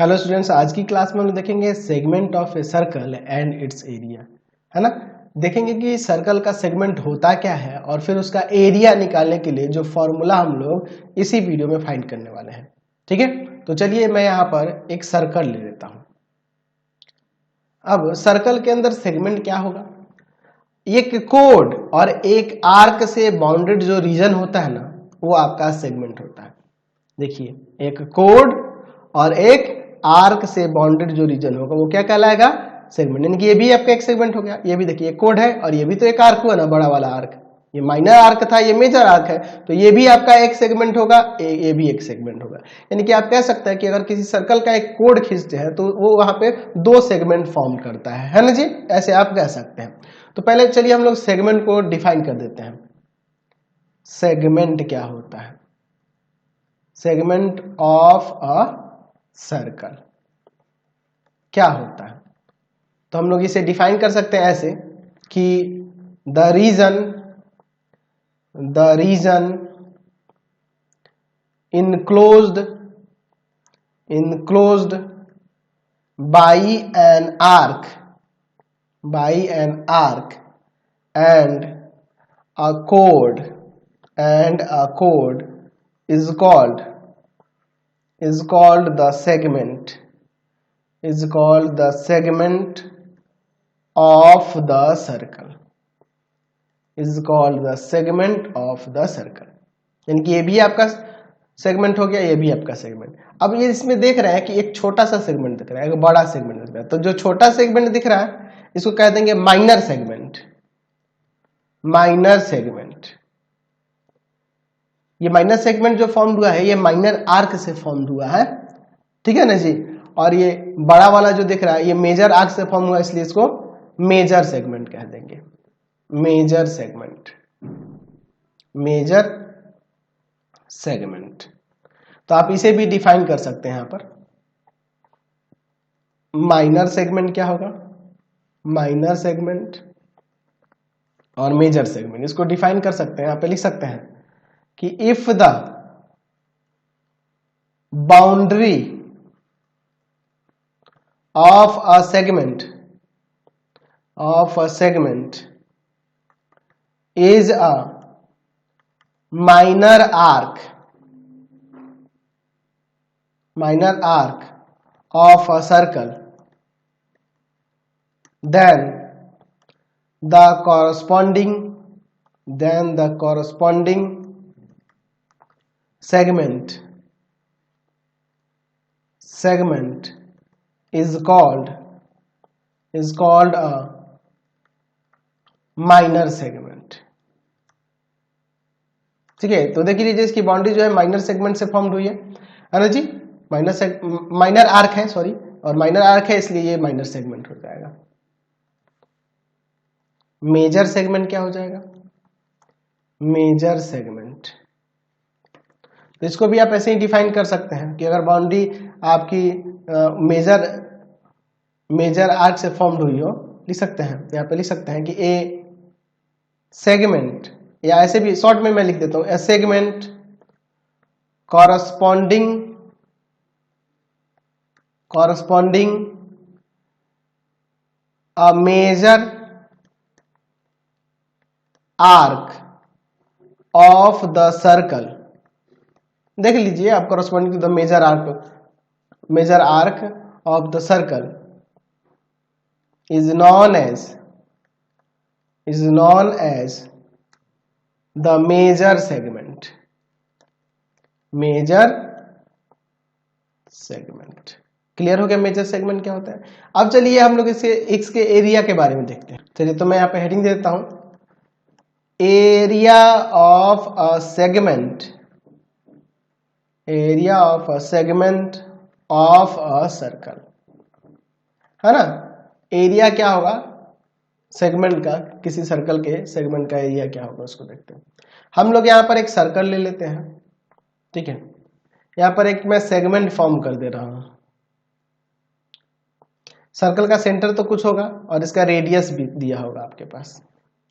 Hello students, आज की class में हम देखेंगे segment of a circle and it's area, है ना। देखेंगे कि सर्कल का सेगमेंट होता क्या है और फिर उसका एरिया निकालने के लिए जो फॉर्मूला हम लोग इसी वीडियो में फाइंड करने वाले हैं। ठीक है, तो चलिए मैं यहाँ पर एक सर्कल ले लेता हूँ। अब सर्कल के अंदर सेगमेंट क्या होगा, एक कोड और एक आर्क से बाउंडेड जो रीजन होता है ना, वो आपका सेगमेंट होता है। देखिए, एक कोड और एक आर्क से बाउंडेड जो रीजन होगा वो क्या कहलाएगा, सेगमेंट। यानी कि ये भी आपका एक सेगमेंट हो गया। ये भी देखिए कोड है और ये भी तो एक आर्क हुआ ना, बड़ा वाला आर्क। ये माइनर आर्क था, ये मेजर आर्क है, तो ये भी आपका एक सेगमेंट होगा, ये भी एक सेगमेंट होगा। यानी कि आप कह सकते हैं कि अगर किसी सर्कल का एक कोड खींचते हैं तो वो वहां पे दो सेगमेंट फॉर्म करता है ना जी, ऐसे आप कह सकते हैं। तो पहले चलिए हम लोग सेगमेंट को डिफाइन कर देते हैं। सेगमेंट क्या होता है, सेगमेंट ऑफ अ सर्कल क्या होता है, तो हम लोग इसे डिफाइन कर सकते हैं ऐसे कि the region enclosed by an arc and a code is called the segment of the circle यानी कि ये भी आपका सेगमेंट हो गया, ये भी आपका सेगमेंट। अब ये इसमें देख रहे हैं कि एक छोटा सा सेगमेंट दिख रहा है, एक बड़ा सेगमेंट दिख रहा है। तो जो छोटा सेगमेंट दिख रहा है इसको कह देंगे माइनर सेगमेंट। ये माइनर सेगमेंट जो फॉर्म हुआ है ये माइनर आर्क से फॉर्म हुआ है, ठीक है ना जी। और ये बड़ा वाला जो दिख रहा है ये मेजर आर्क से फॉर्म हुआ, इसलिए इसको मेजर सेगमेंट कह देंगे। मेजर सेगमेंट तो आप इसे भी डिफाइन कर सकते हैं। यहां पर माइनर सेगमेंट क्या होगा, माइनर सेगमेंट और मेजर सेगमेंट, इसको डिफाइन कर सकते हैं। यहां पे लिख सकते हैं कि if the boundary of a segment is a minor arc of a circle, then the corresponding segment is called a minor segment. ठीक है, तो देख लीजिए इसकी बाउंड्री जो है माइनर सेगमेंट से फॉर्म हुई है ना जी। माइनर आर्क है, सॉरी, और माइनर आर्क है इसलिए ये माइनर सेगमेंट हो जाएगा। मेजर सेगमेंट क्या हो जाएगा, मेजर सेगमेंट, तो इसको भी आप ऐसे ही डिफाइन कर सकते हैं कि अगर बाउंड्री आपकी मेजर आर्क से फॉर्म्ड हुई हो, लिख सकते हैं यहाँ पे, लिख सकते हैं कि ए सेगमेंट, या ऐसे भी शॉर्ट में मैं लिख देता हूं, a segment corresponding a major arc of the circle. देख लीजिए, आप corresponding to the major arc of the circle is known as the major segment। Clear हो गया मेजर सेगमेंट क्या होता है। अब चलिए हम लोग इसके एरिया के बारे में देखते हैं। चलिए, तो मैं यहाँ पे हेडिंग देता हूं, area of a segment of a circle, है ना। एरिया क्या होगा सेगमेंट का, किसी सर्कल के सेगमेंट का एरिया क्या होगा उसको देखते हैं। हम लोग यहाँ पर एक सर्कल ले लेते हैं, ठीक है। यहाँ पर एक मैं सेगमेंट फॉर्म कर दे रहा हूं। सर्कल का सेंटर तो कुछ होगा और इसका रेडियस भी दिया होगा आपके पास।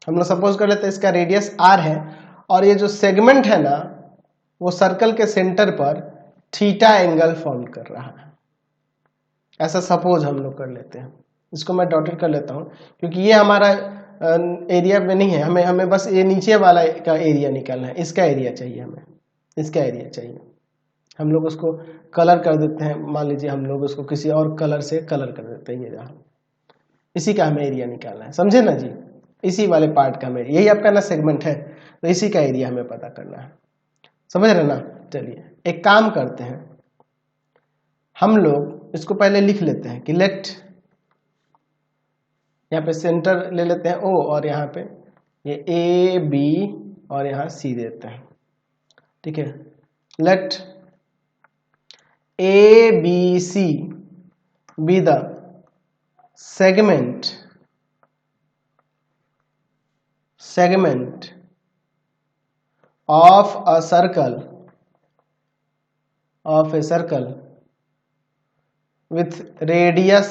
हम लोग सपोज कर लेते हैं इसका रेडियस r है और ये जो सेगमेंट है ना वो सर्कल के सेंटर पर थीटा एंगल फॉर्म कर रहा है। ऐसा सपोज हम लोग कर लेते हैं, इसको मैं डॉटेड कर लेता हूँ क्योंकि ये हमारा एरिया में नहीं है, हमें बस ये नीचे वाला का एरिया निकालना है, इसका एरिया चाहिए हमें, इसका एरिया चाहिए। हम लोग उसको कलर कर देते हैं, मान लीजिए हम लोग उसको किसी और कलर से कलर कर देते हैं, ये जहाँ इसी का हमें एरिया निकालना है, समझे ना जी, इसी वाले पार्ट का हमें, यही आपका ना सेगमेंट है, तो इसी का एरिया हमें पता करना है, समझ रहे ना। चलिए एक काम करते हैं, हम लोग इसको पहले लिख लेते हैं कि लेट, यहाँ पे सेंटर ले लेते हैं ओ, और यहाँ पे ये ए बी और यहाँ सी देते हैं, ठीक है। Let A B C be the segment of a circle with radius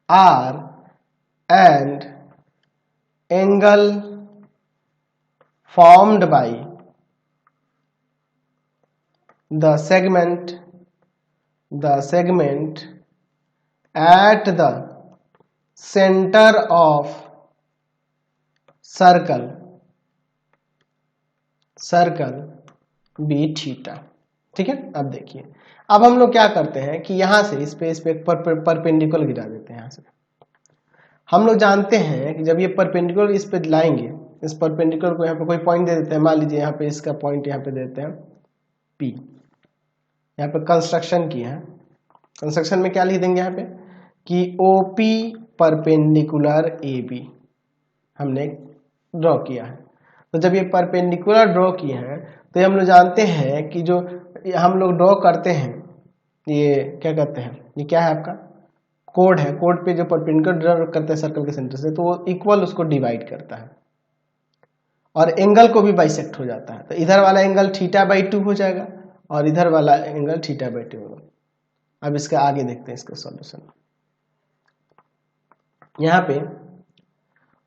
r and angle formed by the segment at the center of circle b theta, ठीक है। अब देखिए, अब हम लोग क्या करते हैं कि यहां से इस पे परपेंडिकुलर गिरा देते हैं। यहां से हम लोग जानते हैं कि जब ये परपेंडिकुलर इस पे लाएंगे, इस परपेंडिकुलर को यहाँ पे कोई पॉइंट दे देते हैं, मान लीजिए यहाँ पे इसका पॉइंट यहाँ पे देते हैं P, यहाँ पे कंस्ट्रक्शन किया है, कंस्ट्रक्शन में क्या लिख देंगे यहाँ पे कि OP परपेंडिकुलर AB हमने ड्रॉ किया है। तो जब ये परपेंडिकुलर ड्रॉ किए हैं तो ये हम लोग जानते हैं कि जो हम लोग ड्रॉ करते हैं, ये क्या कहते हैं, ये क्या है आपका कोड है, कोड पे जो परपेंडिकुलर ड्रॉ करते हैं सर्कल के सेंटर से, तो वो इक्वल उसको डिवाइड करता है और एंगल को भी बाइसेक्ट हो जाता है। तो इधर वाला एंगल θ/2 हो जाएगा और इधर वाला एंगल θ/2 होगा। अब इसका आगे देखते हैं इसका सॉल्यूशन। यहाँ पे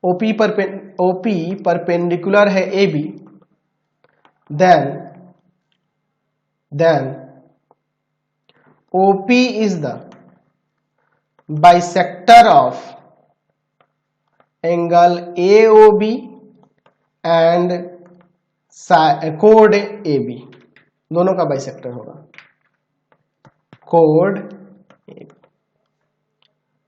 OP परपेंडिकुलर है AB, then OP is the bisector of angle AOB and chord AB, दोनों का बाइसेक्टर होगा, कोड AB,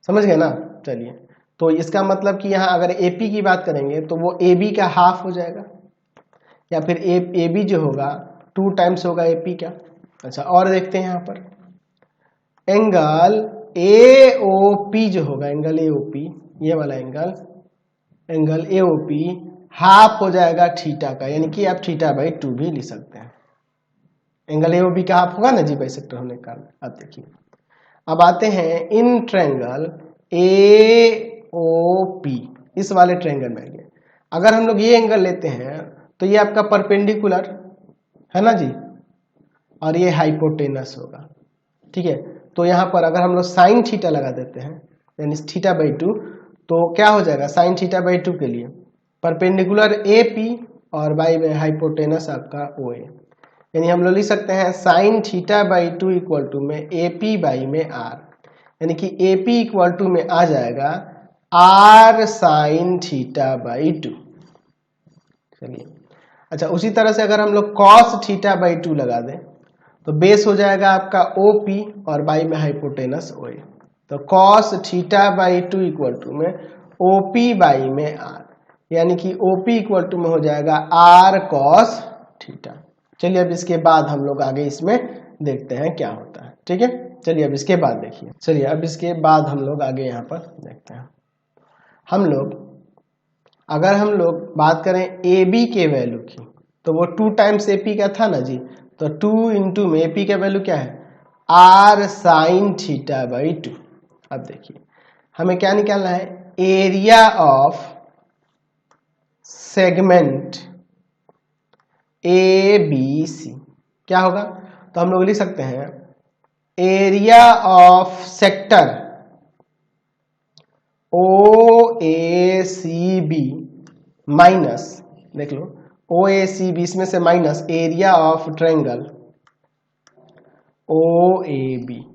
समझ गए ना। चलिए, तो इसका मतलब कि यहाँ अगर AP की बात करेंगे तो वो AB का हाफ हो जाएगा, या फिर AB जो होगा 2 टाइम्स होगा AP का। अच्छा, और देखते हैं यहाँ पर एंगल AOP जो होगा, एंगल AOP, ये वाला एंगल AOP हाफ हो जाएगा थीटा का, यानी कि आप θ/2 भी लिख सकते हैं। एंगल AOP का हाफ होगा ना जी बाइसेक्टर होने का। अब देखिए, अब आते हैं इन ट्रायंगल AOP, इस वाले ट्रायंगल में अगर हम लोग ये एंगल लेते हैं तो ये आपका परपेंडिकुलर है ना जी, और ये हाइपोटेनस होगा, ठीक है। तो यहाँ पर अगर हम लोग साइन थीटा लगा देते हैं, यानी θ/2, तो क्या हो जाएगा, साइन θ/2 के लिए परपेंडिकुलर AP और बाई में हाइपोटेनस आपका OA, यानी हम लोग लिख सकते हैं साइन θ/2 इक्वल टू में AP बाई में R, यानी कि AP इक्वल टू में आ जाएगा R साइन θ/2। चलिए, अच्छा, उसी तरह से अगर हम लोग cos θ/2 लगा दें तो बेस हो जाएगा आपका OP और बाई में हाइपोटेनस OA, तो cos θ/2 इक्वल टू में OP बाई में R, यानी कि OP इक्वल टू में हो जाएगा R cos θ। चलिए, अब इसके बाद हम लोग आगे इसमें देखते हैं क्या होता है, ठीक है। चलिए, अब इसके बाद देखिए, चलिए अब इसके बाद हम लोग आगे यहाँ पर देखते हैं। हम लोग अगर हम लोग बात करें AB के वैल्यू की, तो वो 2 टाइम्स AP का था ना जी, तो 2 इंटू में AP का वैल्यू क्या है, R साइन θ/2। अब देखिए, हमें क्या निकालना है, एरिया ऑफ सेगमेंट ABC क्या होगा, तो हम लोग लिख सकते हैं area of sector OACB minus, देख लो OACB, इसमें से minus area of triangle O A B,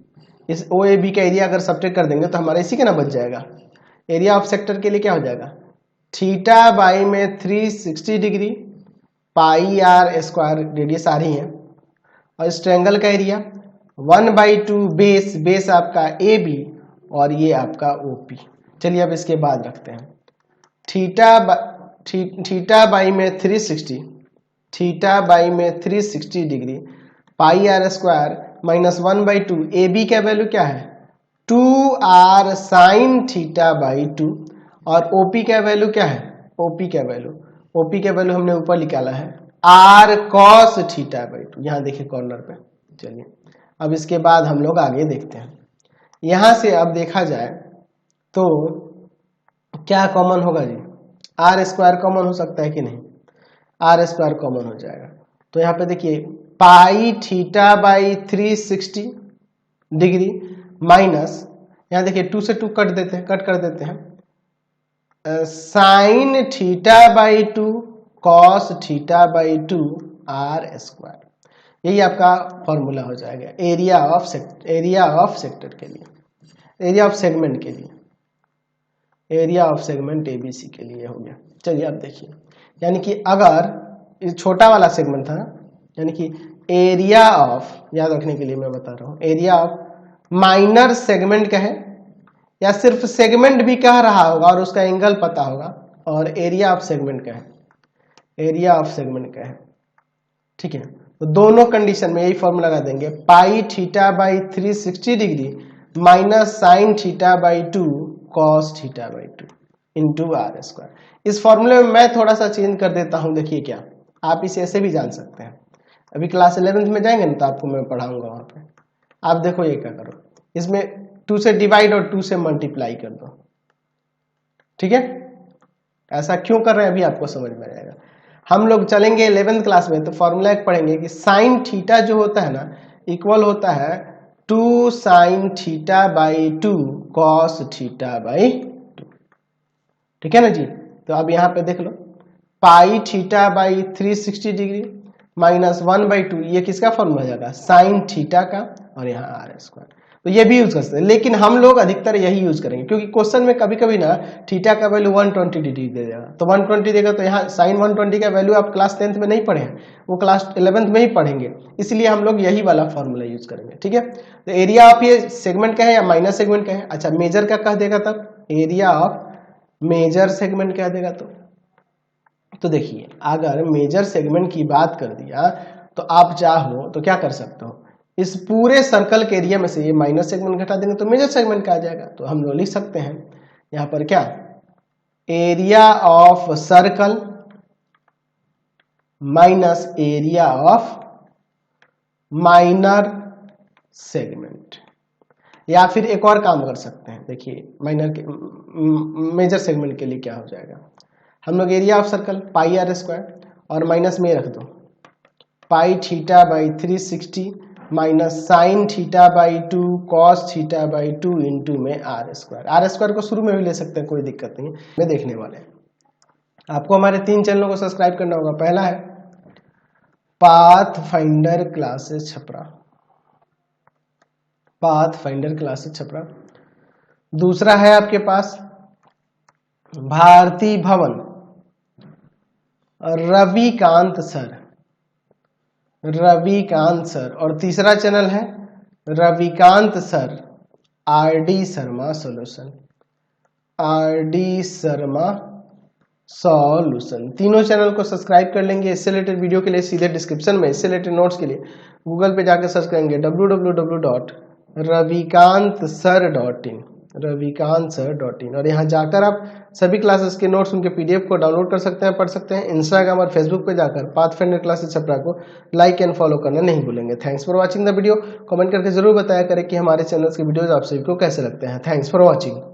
इस ओ ए बी का एरिया अगर सब्ट्रैक्ट कर देंगे तो हमारा इसी का ना बच जाएगा। एरिया ऑफ सेक्टर के लिए क्या हो जाएगा, थीटा बाई में 360 degree pi r square, radius आ रही है, और इस ट्रायंगल का एरिया 1/2 बेस, बेस आपका ए बी और ये आपका ओ पी। चलिए अब इसके बाद रखते हैं थीटा बाई में 360, थीटा बाई में 360 degree pi r square minus 1/2, A B का वैल्यू क्या है 2r साइन थीटा बाई 2, और ओपी का वैल्यू क्या है, ओपी का वैल्यू हमने ऊपर निकाला है r cos थीटा बाई 2, यहाँ देखिए कॉर्नर पे। चलिए अब इसके बाद हम लोग आगे देखते हैं। यहां से अब देखा जाए तो क्या कॉमन होगा जी, आर स्क्वायर कॉमन हो सकता है कि नहीं, आर स्क्वायर कॉमन हो जाएगा। तो यहाँ पे देखिए pi theta by 360 degree minus, यहाँ देखिए 2 से 2 कट कर देते हैं, sine theta by 2 cos theta by 2 r square. यही आपका फॉर्मूला हो जाएगा एरिया ऑफ सेक्टर के लिए, एरिया ऑफ सेगमेंट के लिए, एरिया ऑफ सेगमेंट एबीसी के लिए हो गया। चलिए अब देखिए, यानी कि अगर ये छोटा वाला सेगमेंट था, यानी कि एरिया ऑफ, याद रखने के लिए मैं बता रहा हूं, एरिया ऑफ माइनर सेगमेंट का है या सिर्फ सेगमेंट भी कह रहा होगा और उसका एंगल पता होगा, और एरिया ऑफ सेगमेंट का है, एरिया ऑफ सेगमेंट का है, ठीक है। तो दोनों कंडीशन में यही फॉर्मूला लगा देंगे, pi theta by 360 degree minus sine theta by 2 cos theta by 2 into r square. इस फॉर्मूले में मैं थोड़ा सा चेंज कर देता हूं, देखिए क्या, आप इसे ऐसे भी जान सकते हैं। अभी क्लास 11th में जाएंगे ना तो आपको मैं पढ़ाऊंगा वहां पे। आप देखो ये क्या करो, इसमें 2 से डिवाइड और 2 से मल्टीप्लाई कर दो, ठीक है। ऐसा क्यों कर रहे हैं अभी आपको समझ में आएगा। हम लोग चलेंगे 11th क्लास में तो फॉर्मूला एक पढ़ेंगे कि साइन थीटा जो होता है ना इक्वल होता है 2 sign theta by 2 cos theta by 2, ठीक है ना जी। तो अब यहाँ पे देख लो, पाई थीटा बाई 360 डिग्री माइनस 1/2, ये किसका फॉर्मूला जाएगा, साइन थीटा का, और यहाँ आर स्क्वायर। तो ये भी यूज कर सकते हैं, लेकिन हम लोग अधिकतर यही यूज करेंगे क्योंकि क्वेश्चन में कभी कभी ना थीटा का वैल्यू 120 डिग्री दे देगा, तो 120 देगा, तो यहाँ साइन 120 का वैल्यू आप क्लास 10th में नहीं पढ़े हैं, वो क्लास 11th में ही पढ़ेंगे, इसलिए हम लोग यही वाला फॉर्मूला यूज करेंगे, ठीक है। तो एरिया ऑफ ये सेगमेंट का है या माइनर सेगमेंट का है, अच्छा मेजर का कह देगा, तब एरिया ऑफ मेजर सेगमेंट कह देगा। तो देखिए अगर मेजर सेगमेंट की बात कर दिया तो आप चाहो तो क्या कर सकते हो, इस पूरे सर्कल के एरिया में से ये माइनर सेगमेंट घटा देंगे तो मेजर सेगमेंट का आ जाएगा। तो हम लोग लिख सकते हैं यहां पर क्या, area of circle minus area of minor segment, या फिर एक और काम कर सकते हैं, देखिए माइनर के मेजर सेगमेंट के लिए क्या हो जाएगा, हम लोग area of circle pi r square और माइनस में रख दो pi theta by 360 minus sine theta by 2 cos theta by 2 into में आर स्क्वायर। आर स्क्वायर को शुरू में भी ले सकते हैं, कोई दिक्कत नहीं है, देखने वाले हैं। आपको हमारे 3 चैनलों को सब्सक्राइब करना होगा। पहला है path finder classes Chhapra, path finder classes Chhapra. दूसरा है आपके पास भारती भवन रविकांत सर, रविकांत सर, और तीसरा चैनल है Ravikant sir RD Sharma solution, RD Sharma solution. तीनों चैनल को सब्सक्राइब कर लेंगे। इससे रिलेटेड वीडियो के लिए सीधे डिस्क्रिप्शन में, इससे रिलेटेड नोट्स के लिए गूगल पे जाकर सर्च करेंगे www.ravikantsir.in, ravikantsir.in, और यहाँ जाकर आप सभी क्लासेस के नोट्स, उनके पीडीएफ को डाउनलोड कर सकते हैं, पढ़ सकते हैं। इंस्टाग्राम और फेसबुक पे जाकर पाथफाइंडर क्लासेस छपरा को लाइक एंड फॉलो करना नहीं भूलेंगे। Thanks for watching the video. Comment करके जरूर बताया करें कि हमारे चैनल के वीडियोज आप सभी को कैसे लगते हैं। Thanks for watching.